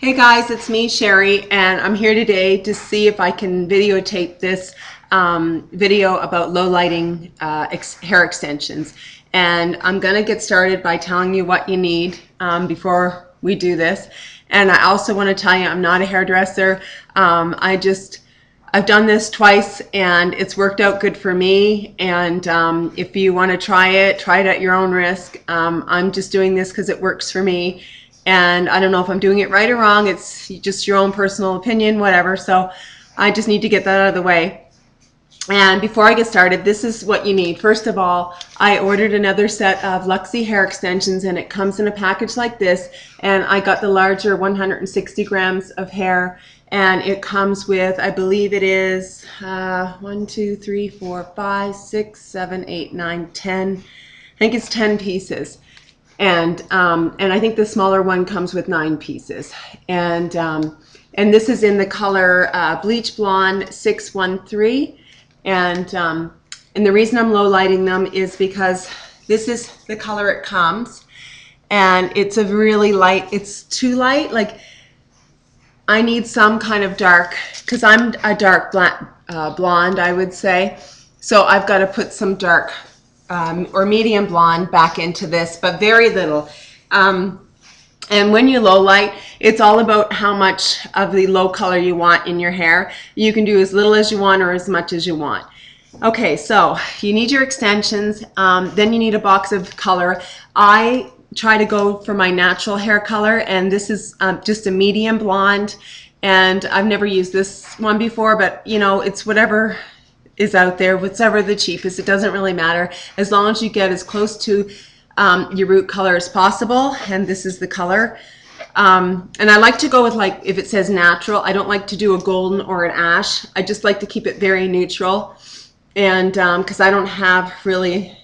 Hey guys, it's me, Sherry, and I'm here today to see if I can videotape this video about low lighting hair extensions. And I'm going to get started by telling you what you need before we do this. And I also want to tell you I'm not a hairdresser. I've done this twice and it's worked out good for me. And if you want to try it at your own risk. I'm just doing this because it works for me. And I don't know if I'm doing it right or wrong. It's just your own personal opinion, whatever. So I just need to get that out of the way. And before I get started, this is what you need. First of all, I ordered another set of Luxy hair extensions, and it comes in a package like this. And I got the larger 160 grams of hair, and it comes with, I believe it is 1, 2, 3, 4, 5, 6, 7, 8, 9, 10. I think it's 10 pieces. And I think the smaller one comes with 9 pieces. And this is in the color Bleach Blonde 613. And the reason I'm low lighting them is because this is the color it comes. And it's a really light, it's too light. Like, I need some kind of dark, because I'm a dark blonde, I would say. So I've got to put some dark or medium blonde back into this, but very little. And when you low light, it's all about how much of the low color you want in your hair. You can do as little as you want or as much as you want. Okay, so you need your extensions. Then you need a box of color. I try to go for my natural hair color, and this is just a medium blonde. And I've never used this one before, but you know, it's whatever is out there, whatever the cheapest. It doesn't really matter as long as you get as close to your root color as possible. And this is the color. And I like to go with, like, if it says natural, I don't like to do a golden or an ash. I just like to keep it very neutral. And because I don't have really,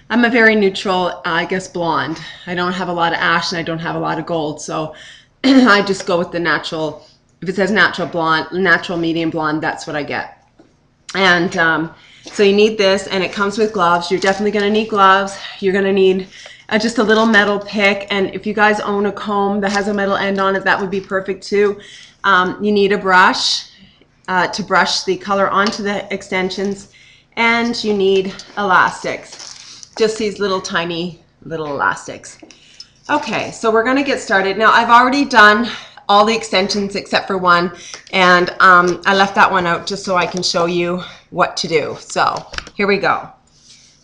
I'm a very neutral, I guess, blonde. I don't have a lot of ash and I don't have a lot of gold. So I just go with the natural. If it says natural blonde, natural medium blonde, that's what I get. And so you need this, and it comes with gloves. You're definitely going to need gloves. You're going to need just a little metal pick, and if you guys own a comb that has a metal end on it, that would be perfect too. You need a brush to brush the color onto the extensions, and you need elastics, just these little tiny little elastics. Okay, so we're going to get started. Now, I've already done all the extensions except for one, and I left that one out just so I can show you what to do. So here we go.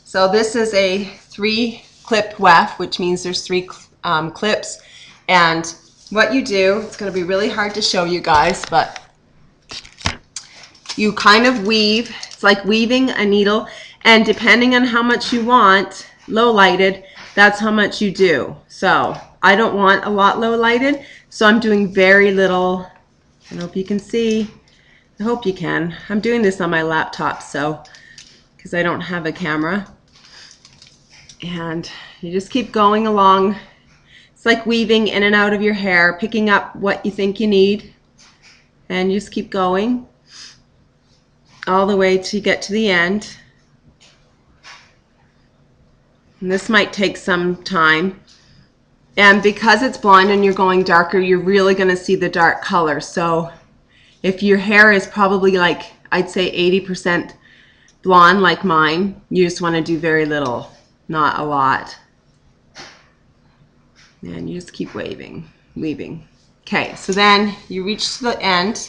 So this is a 3-clip weft, which means there's 3 clips. And what you do, it's going to be really hard to show you guys, but you kind of weave. It's like weaving a needle, and depending on how much you want low lighted, that's how much you do. So I don't want a lot low lighted, so I'm doing very little. I hope you can see. I hope you can. I'm doing this on my laptop, so because I don't have a camera. And you just keep going along. It's like weaving in and out of your hair, picking up what you think you need, and you just keep going all the way to get to the end. And this might take some time. And because it's blonde and you're going darker, you're really going to see the dark color. So if your hair is probably, like, I'd say 80% blonde like mine, you just want to do very little, not a lot. And you just keep weaving. Okay, so then you reach the end,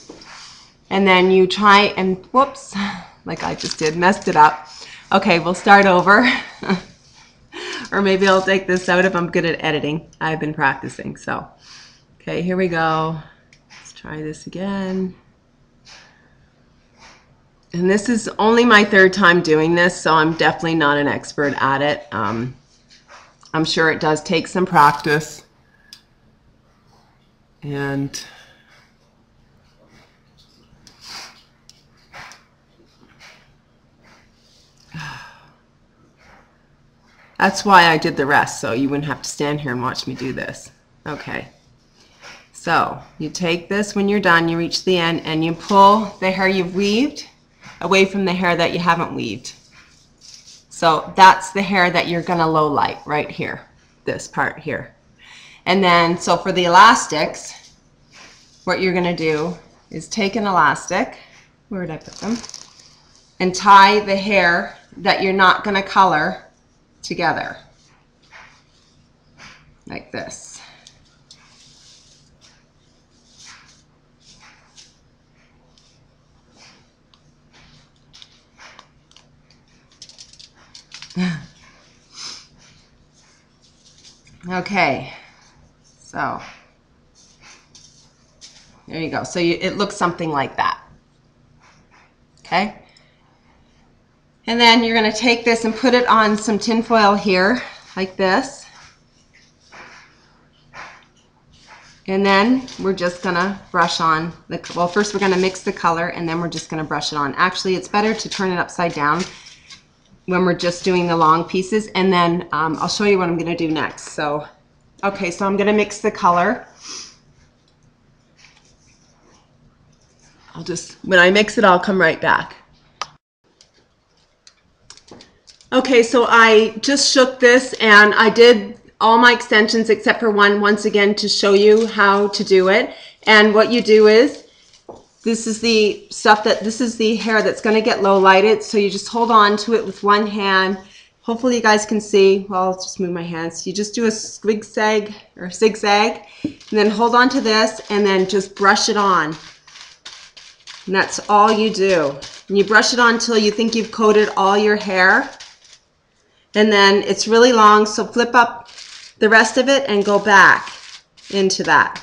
and then you try and, whoops, like I just did, messed it up. Okay, we'll start over. Or maybe I'll take this out if I'm good at editing. I've been practicing, so. Okay, here we go. Let's try this again. And this is only my 3rd time doing this, so I'm definitely not an expert at it. I'm sure it does take some practice. And that's why I did the rest, so you wouldn't have to stand here and watch me do this. Okay, so you take this when you're done, you reach the end, and you pull the hair you've weaved away from the hair that you haven't weaved. So that's the hair that you're going to low light right here, this part here. And then, so for the elastics, what you're going to do is take an elastic, where did I put them, and tie the hair that you're not going to color together, like this. Okay, so there you go. So it looks something like that. Okay, and then you're going to take this and put it on some tin foil here, like this. And then we're just going to brush on the, well, first we're going to mix the color, and then we're just going to brush it on. Actually, it's better to turn it upside down when we're just doing the long pieces, and then I'll show you what I'm going to do next. So, okay, so I'm going to mix the color. I'll just, when I mix it, I'll come right back. Okay, so I just shook this, and I did all my extensions except for one, once again, to show you how to do it. And what you do is, this is the stuff that, this is the hair that's going to get low lighted, so you just hold on to it with one hand. Hopefully you guys can see. Well, I'll just move my hands. You just do a zigzag, and then hold on to this, and then just brush it on. And that's all you do. And you brush it on until you think you've coated all your hair. And then it's really long, so flip up the rest of it and go back into that.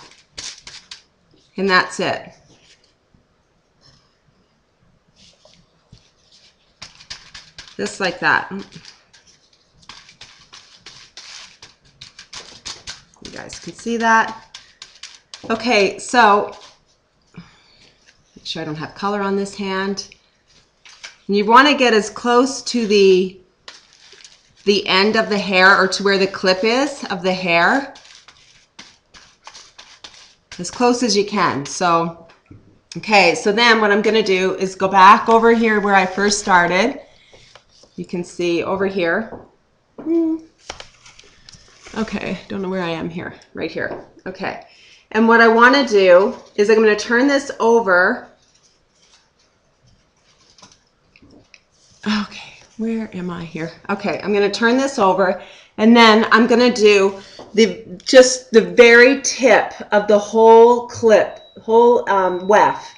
And that's it. Just like that. You guys can see that. Okay, so make sure I don't have color on this hand. And you want to get as close to the end of the hair, or to where the clip is of the hair, as close as you can. So, okay, so then what I'm going to do is go back over here where I first started. You can see over here. Okay, don't know where I am here. Right here. Okay. And what I want to do is I'm going to turn this over. Okay. Where am I here? Okay, I'm going to turn this over, and then I'm going to do just the very tip of the whole clip, whole weft,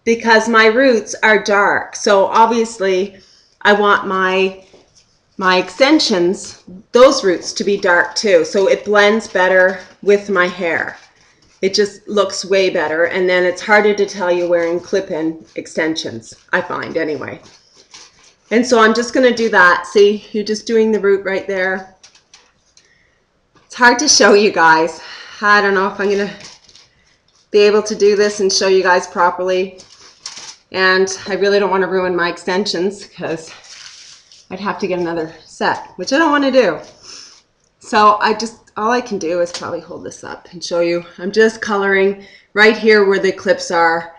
because my roots are dark. So obviously I want my extensions, those roots, to be dark too, so it blends better with my hair. It just looks way better, and then it's harder to tell you're wearing clip-in extensions, I find anyway. And so I'm just going to do that. See, you're just doing the root right there. It's hard to show you guys. I don't know if I'm going to be able to do this and show you guys properly. And I really don't want to ruin my extensions, because I'd have to get another set, which I don't want to do. So all I can do is probably hold this up and show you. I'm just coloring right here where the clips are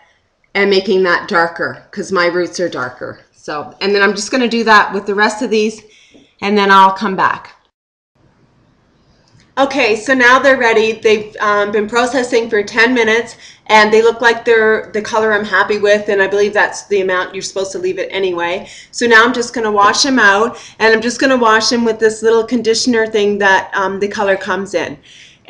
and making that darker, because my roots are darker. So, and then I'm just going to do that with the rest of these, and then I'll come back. Okay, so now they're ready. They've been processing for 10 minutes, and they look like they're the color I'm happy with, and I believe that's the amount you're supposed to leave it anyway. So now I'm just going to wash them out, and I'm just going to wash them with this little conditioner thing that the color comes in.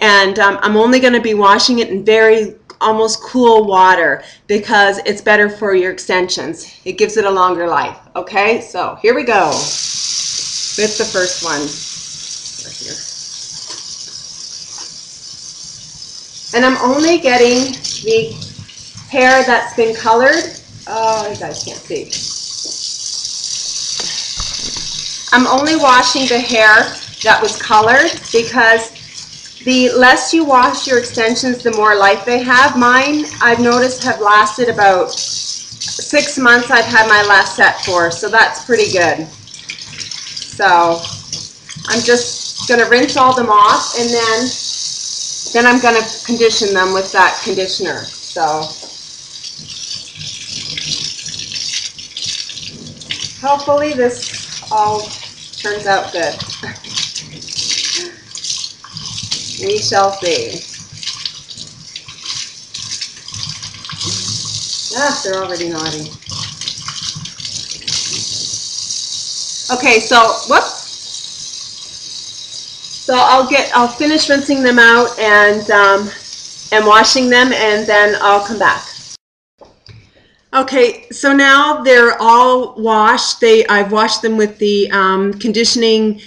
And I'm only going to be washing it in very almost cool water, because it's better for your extensions. It gives it a longer life. Okay, so here we go with the first one right here. And I'm only getting the hair that's been colored. Oh, you guys can't see. I'm only washing the hair that was colored, because the less you wash your extensions, the more life they have. Mine, I've noticed, have lasted about 6 months. I've had my last set for, so that's pretty good. So I'm just going to rinse all them off, and then I'm going to condition them with that conditioner. So hopefully this all turns out good. We shall see. Ah, they're already naughty. Okay, so whoops. So I'll finish rinsing them out and washing them, and then I'll come back. Okay, so now they're all washed. I've washed them with the conditioning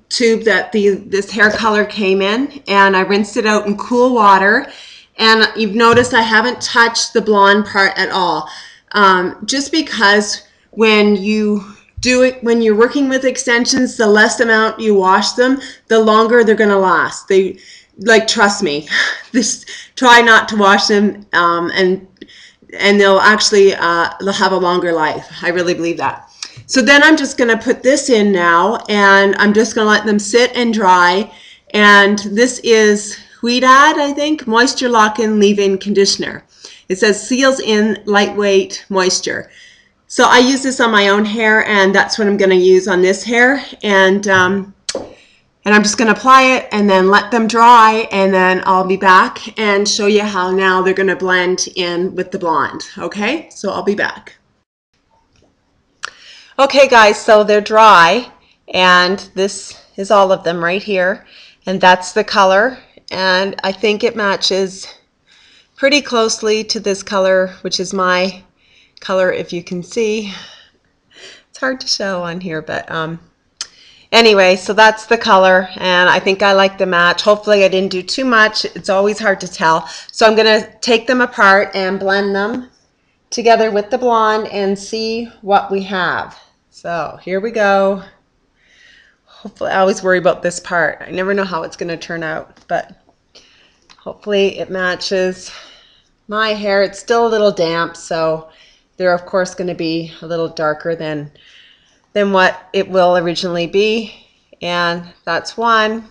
tube that this hair color came in, and I rinsed it out in cool water. And you've noticed I haven't touched the blonde part at all, just because when you do it, when you're working with extensions, the less amount you wash them, the longer they're going to last. They, like, trust me, try not to wash them, and they'll actually they'll have a longer life. I really believe that. So then I'm just going to put this in now, and I'm just going to let them sit and dry. And this is Huidad, I think, Moisture Lock-In Leave-In Conditioner. It says seals in lightweight moisture. So I use this on my own hair, and that's what I'm going to use on this hair. And I'm just going to apply it and then let them dry, and then I'll be back and show you how now they're going to blend in with the blonde. Okay, so I'll be back. Okay guys, so they're dry, and this is all of them right here, and that's the color, and I think it matches pretty closely to this color, which is my color, if you can see. It's hard to show on here, but anyway, so that's the color, and I think I like the match. Hopefully I didn't do too much. It's always hard to tell. So I'm going to take them apart and blend them together with the blonde and see what we have. So here we go. Hopefully, I always worry about this part. I never know how it's going to turn out, but hopefully it matches my hair. It's still a little damp, so they're of course going to be a little darker than what it will originally be, and that's one.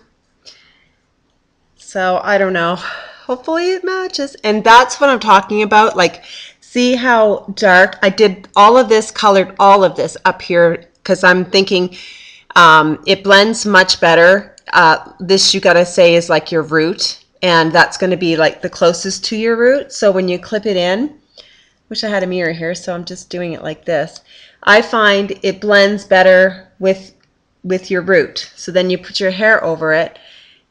So I don't know, hopefully it matches. And that's what I'm talking about. Like, see how dark I did all of this, colored all of this up here, because I'm thinking it blends much better. This, you gotta say, is like your root, and that's going to be like the closest to your root. So when you clip it in, wish I had a mirror here, so I'm just doing it like this. I find it blends better with your root. So then you put your hair over it,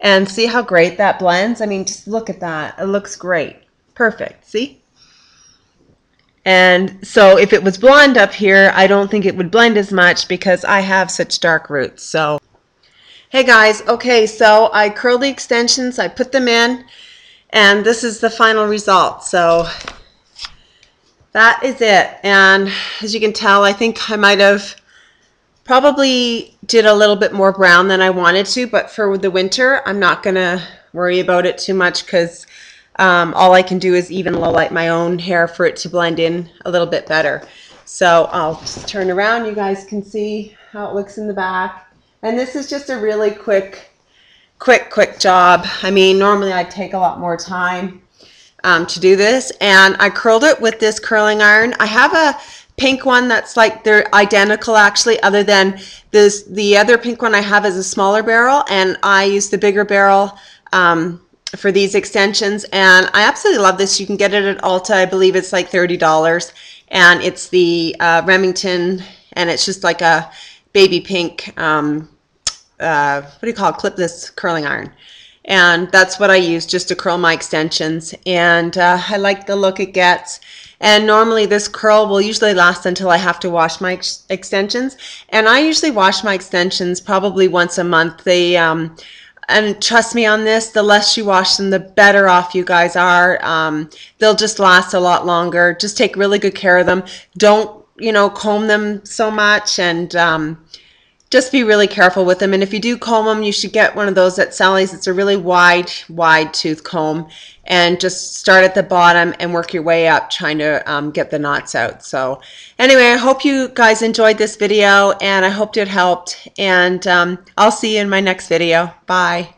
and see how great that blends. I mean, just look at that. It looks great. Perfect. See? And so if it was blonde up here, I don't think it would blend as much because I have such dark roots. So, hey guys, okay, so I curled the extensions, I put them in, and this is the final result. So that is it. And as you can tell, I think I might have probably did a little bit more brown than I wanted to, but for the winter, I'm not going to worry about it too much, because all I can do is even low light my own hair for it to blend in a little bit better. So I'll just turn around. You guys can see how it looks in the back. And this is just a really quick job. I mean, normally I'd take a lot more time to do this. And I curled it with this curling iron. I have a pink one that's like, they're identical actually, other than this. The other pink one I have is a smaller barrel, and I use the bigger barrel for these extensions, and I absolutely love this. You can get it at Ulta. I believe it's like $30, and it's the Remington, and it's just like a baby pink, what do you call it, clipless curling iron. And that's what I use just to curl my extensions, and I like the look it gets. And normally this curl will usually last until I have to wash my extensions, and I usually wash my extensions probably once a month. They and trust me on this, the less you wash them, the better off you guys are. They'll just last a lot longer. Just take really good care of them. Don't, you know, comb them so much, and just be really careful with them. And if you do comb them, you should get one of those at Sally's. It's a really wide tooth comb, and just start at the bottom and work your way up, trying to get the knots out. So anyway, I hope you guys enjoyed this video, and I hoped it helped, and I'll see you in my next video. Bye.